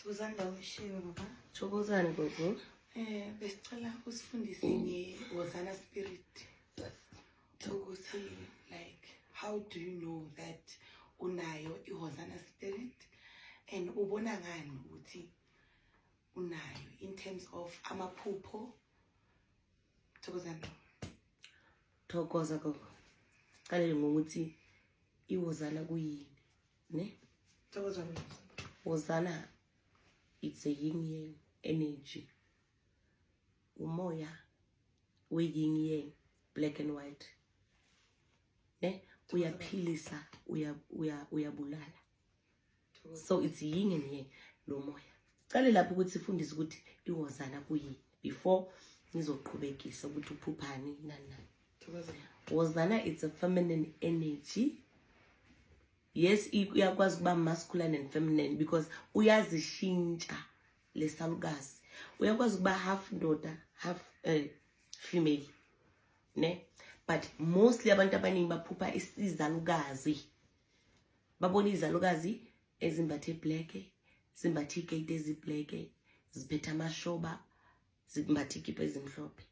Thokozani ushiwe baba. Thokozani gogo. Besicela usifundise ngeHosana spirit. Ukuthi like how do you know that unayo iHosana spirit and ubona ngani ukuthi unayo in terms of amaphupho? Thokozani. Thokoza gogo. Qale ngokuthi iHosana kuyini, ne? Thokozani. Hosana, it's a yin yang energy. Umoya, we yin yang, black and white. Ne? Uyaphilisa, uyabulala. So it's yin and yang, lo moya. Qale lapho ukuthi sifundise ukuthi iHosana kuyini before ngizoqhubekisa ukuthi uphuphani nani. Hosana, it's a feminine energy. Yes, uyakwazi kuba masculine and feminine because uyazishintsha lesalukazi. Uyakwazi kuba half ndoda, half female, ne? But mostly abantu abaningi baphupha izalukazi. Babona izalukazi ezimbathe black, zimbathe ikete eziblack, ziphethe amashoba, zimbathe ikipa ezimhlophe,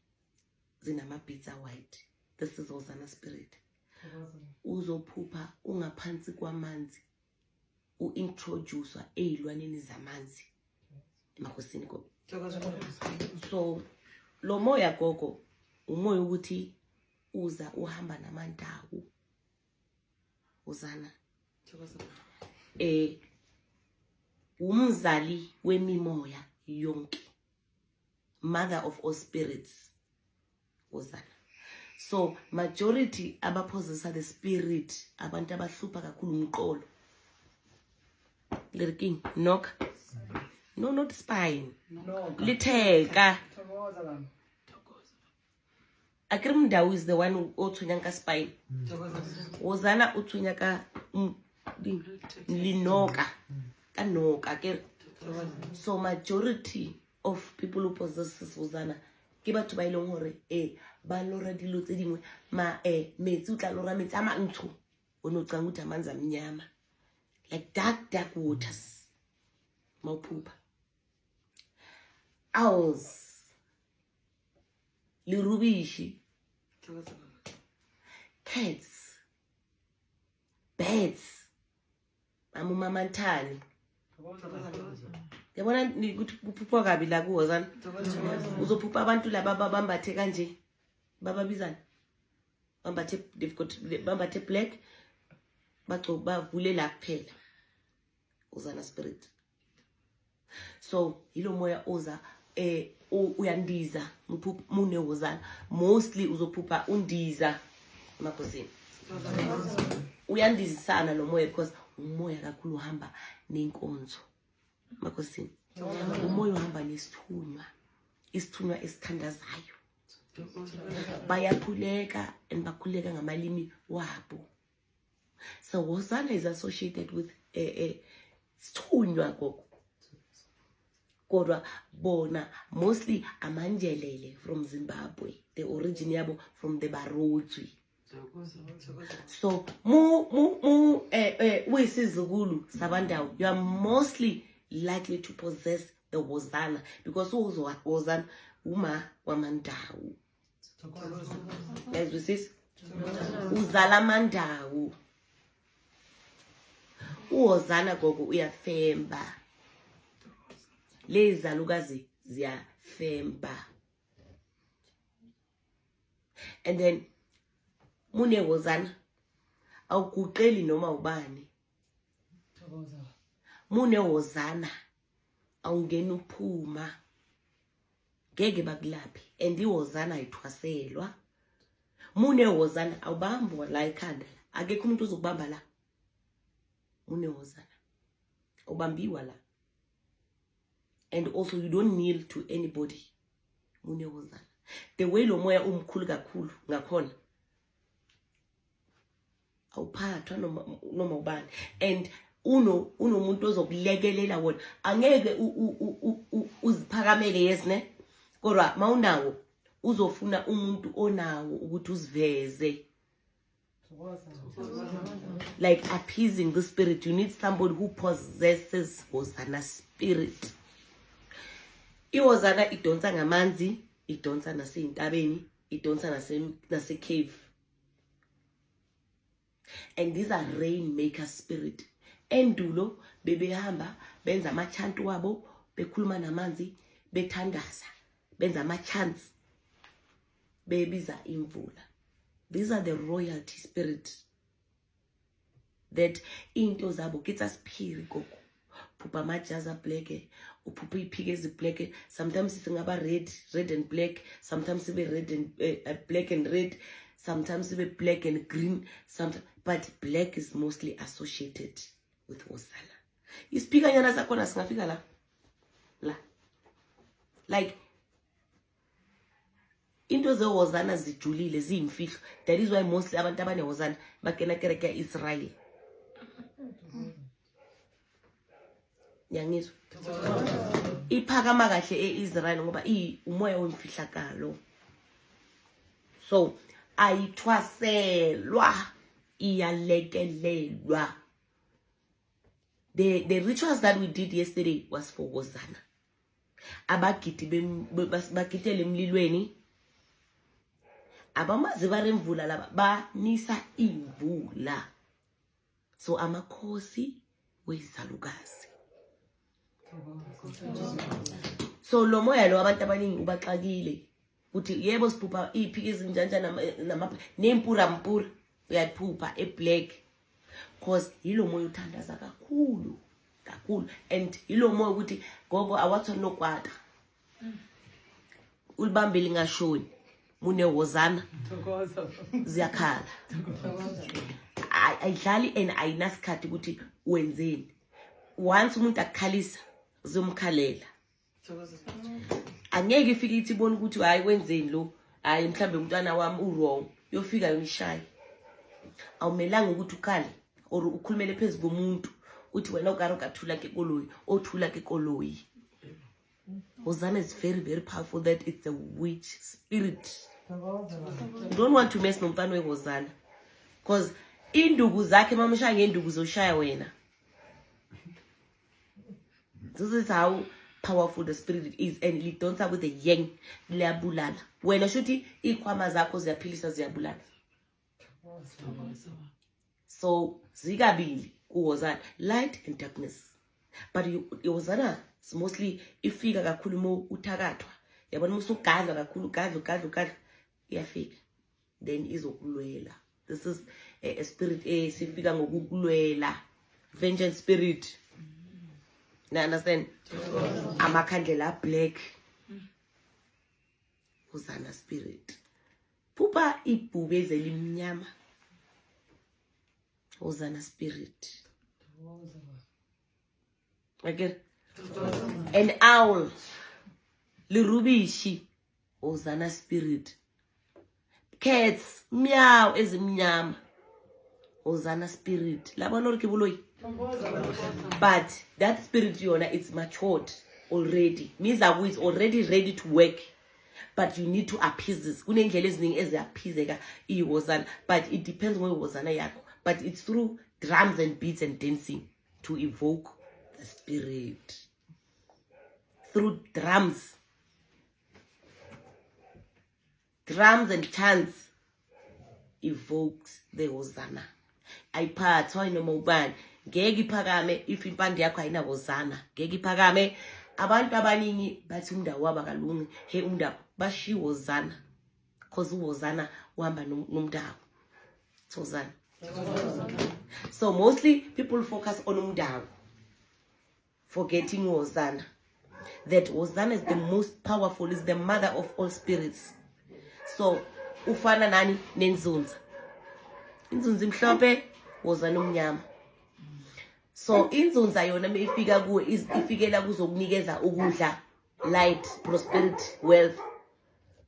zinama-beads white. This is Hosana spirit. Uzophupha ungaphansi kwamanzi, uintroducewa ezilwaneni zamanzi. Makosini gogo. So lo moya gogo umoya ukuthi uza uhamba namandawo. Hosana. Umzali wemimoya yonke. Mother of all spirits. Hosana. So majority abapossessa the spirit abantu abahlupha kakhulu umqolo. Lirking knock. No, not spine. No. Litheka. Akrimdawu is the one who othunyaka spine. Hosana uthunyaka linoka. Kanoka ke. So majority of people who possess Hosana ke batho ba ileng hore ba lora dilo tse dingwe ma metsi utla lora metsi a mantsho o no tsang uthi amanzi amnyama like dark waters mawuphupha owls lirubishi cats birds amumamantani yabona ukuthi kuphupha kabi la kuHosana uzophupha abantu laba bambathe kanje bababizana bambathe black bavule la kuphela Hosana spirit. So yilo moya oza uyandiza mune Hosana mostly uzophupha undiza makosini uyandizisana lo moya because umoya kakhulu uhamba nenkonzo makosini umoya uhamba nesithunywa esithandazayo bayakhuleka and bakhuleka ngamalimi wabo. So Hosana is associated with sithunywa gogo kodwa bona mostly amanjelele from Zimbabwe, the origin yabo from the Barodzwi. So uyisizukulu sabandawo, you are mostly likely to possess the Hosana because Hosana uma wamandawo. As we see, uzala mandawo. uHosana gogo uyafemba. Lezalukazi ziyafemba. And then mune Hosana awuguqeli noma ubani. Mune Hosana awungena uphuma. Ngeke bakulaphi and iHosana ayithwaselwa. Mune Hosana awubambi la ekhanda. Akekho umuntu uzokubamba la. Mune Hosana ubambiwa la. And also you don't kneel to anybody. Mune Hosana. The way lo moya umkhulu kakhulu ngakhona. Awuphathwa noma ubani. And unomuntu ozokulekelela wona. Angeke uziphakamele yes ne. Kodwa mawunawo uzofuna umuntu onawo ukuthi uziveze. Like appeasing the spirit, you need somebody who possesses Hosanna spirit. I-Hosanna idonsa ngamanzi, idonsa naseyintabeni, idonsa nase-cave. And these are rainmaker spirit. Endulo bebehamba benza amachanti wabo, bekhuluma namanzi, bethandaza, benza amachants, bebiza imvula. These are the royalty spirit. That into zabo kitsa spirit koko. Pupa majaza black, upupa ipike ezi black. Sometimes it's ngaba red and black. Sometimes it's red and black and red. Sometimes it's black and green. But black is mostly associated with Hosanna. Ispika nyana zakona singafika la. Like into ze Hosanna zijulile ziyimfihlo. That is why mostly abantu abane Hosanna bakena kereke Israel. Yangizwa iphakama kahle eIsrael ngoba umoya wemfihlakalo. So ayithwaselwa iyalekelelwa. The rituals that we did yesterday was for Hosanna. Abagidi bagidele emlilweni. Abamazi baremvula laba banisa imvula. So amakhosi wezalukazi. So lo moya lo abantu abaningi ubaxakile. Uthi yebo siphupha iphike ezinjanja nempura uyaphupha eblack. Cause yilo moya uthandaza kakhulu. And yilo moya ukuthi gogo awatho nokwata. Ulibambile ngashoni. Mune Hosanna. Ziyakhala. Ayidlali and ayinasikhathi ukuthi wenzeni. Once umuntu akhalisa zomkhalela. Angeke ifike ithi bona ukuthi hayi wenzeni lo, hayi mhlambe umntwana wami wrong, yofika yonishaya. Awumelanga ukuthi ukhale or ukhulumele phezulu komuntu uthi wena ukathula ke koloyi, othula ke koloyi. Hosanna is very, very powerful. That it's a witch spirit. You don't want to mess nomntwana weHosanna. Because induku zakhe mamshaya ngenduku zoshaya wena. This is how powerful the spirit is, and it don't start with the yang liyabulala. Wena shuthi ikhwama zakho ziyaphilisa ziyabulala. So zikabili kuHosanna, light and darkness. But iHosanna is mostly ifika kakhulu mo uthakathwa. Yabona musugadla kakhulu gadla iyafika. Then izokulwela. This is a spirit sifika ngokukulwela. Vengeance spirit. You understand? Amakhandlela black. Hosanna spirit. Pupa ibhubeze limnyama. Hosanna spirit. Again. An owl. Lirubishi. Hosanna spirit. Cats. Meow ezimnyama. Hosanna spirit. Labona uri kibuloyi. But that spirit yona, it's matured already. Means that it's already ready to work. But you need to appease this. Kunendlela eziningi eziyaphizeka iHosanna. But it depends on iHosanna yakho. But it's through drums and beats and dancing to evoke the spirit. Through drums and chants evokes the Hosanna. Ayiphathwa noma ubani. Ngeke iphakame if impande yakho ayina Hosanna. Ngeke iphakame. Abantu abaningi bathi umndawo waba kalungi. He umndawo bashi Hosanna. Cause uHosanna uhamba nomndawo. Hosanna. So mostly people focus on umndawo, forgetting Hosanna. That Hosanna is the most powerful, is the mother of all spirits. So ufana nani nenzunza. Inzunza imhlophe, Hosanna umnyama. So inzunza yona mefika kuwe ifikela kuzokunikeza ukudla, light, prosperity, wealth.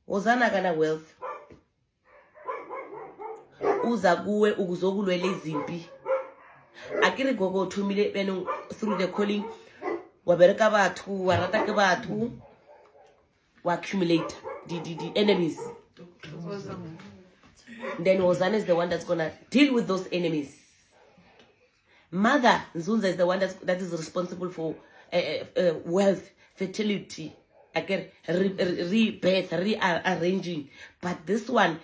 Hosanna kana wealth. Uza kuwe ukuzokulwela izimpi. Akiri gogo thumile beno through the calling wabereka bathu warata ke bathu wa accumulate the enemies. Then Hosanna is the one that's gonna deal with those enemies. Mother Nzunza is the one that is responsible for wealth, fertility, again, rebirth, rearranging. But this one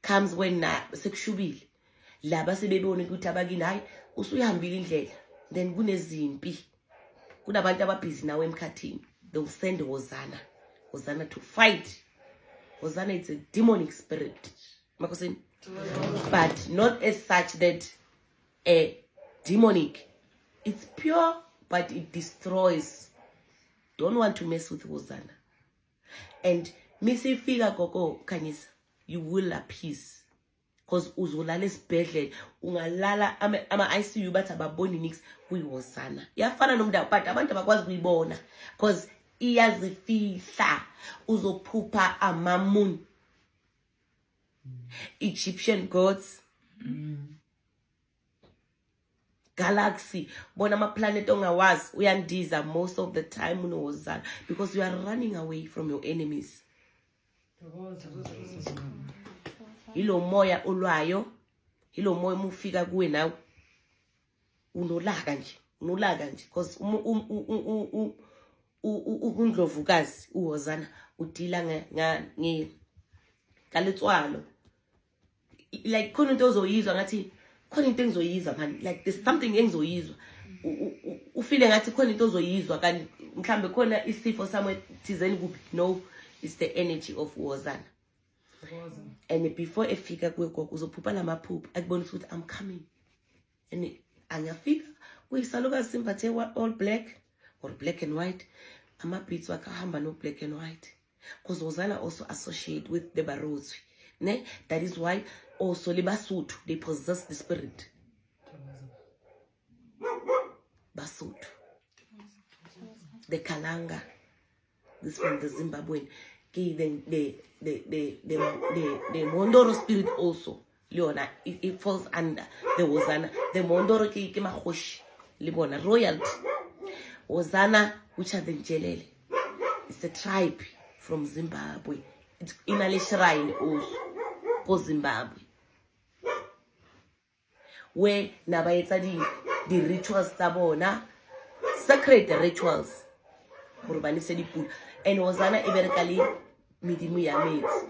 comes when sekushubile. Laba sebebone ukuthi abakini hayi usuyihambile indlela. Then kunezimpi. Kunabantu ababhizi nawe emkhathini. They will send Hosanna to fight. Hosanna is a demonic spirit. But not as such that demonic. It's pure, but it destroys. Don't want to mess with Hosanna. And Missy Figa Koko Kanyisa, you will appease. Because uzolala esibhedlela ungalala ama ICU bathi ababoni nix kuyiHosanna. Iyafana nomntu but abantu abakwazi kuyibona because iyazifihla uzophupha amamoon. Egyptian gods. Galaxy, bona ama planet ongawazi uyandiza most of the time unoHosanna because you are running away from your enemies. Hilo moya olwayo, hilo moya mufika kuwe nawe unolaka nje because uNdlovukazi uHosanna udila ngaletswalo. Like khona into ozoyizwa ngathi khona into engizoyizwa man, like there's something engizoyizwa ufile ngathi khona into ozoyizwa kanti mhlambe khona isifo somewhere thizeni kuphi. No, it's the energy of Hosanna. And before efika kwekho uzophupha lamaphupho akubonisa ukuthi I'm coming. And angafika kuyisalukazi simphathe all black or black and white. Ama-beats wakahamba no black and white. Because Hosanna also associate with the Barotsi. Ne? That is why also the Basotho, they possess the spirit. Basotho. The Kalanga. This from the Zimbabwean. The Mondoro spirit also. Leona, it falls under the Hosanna. The Mondoro ki mahosh. Libona, royalty. Hosanna, which are the Njelele. It's a tribe from Zimbabwe. It's in a shrine also for Zimbabwe. Where nabaetsa the rituals sabona, sacred rituals. And Hosanna iberekali midimu ya mates.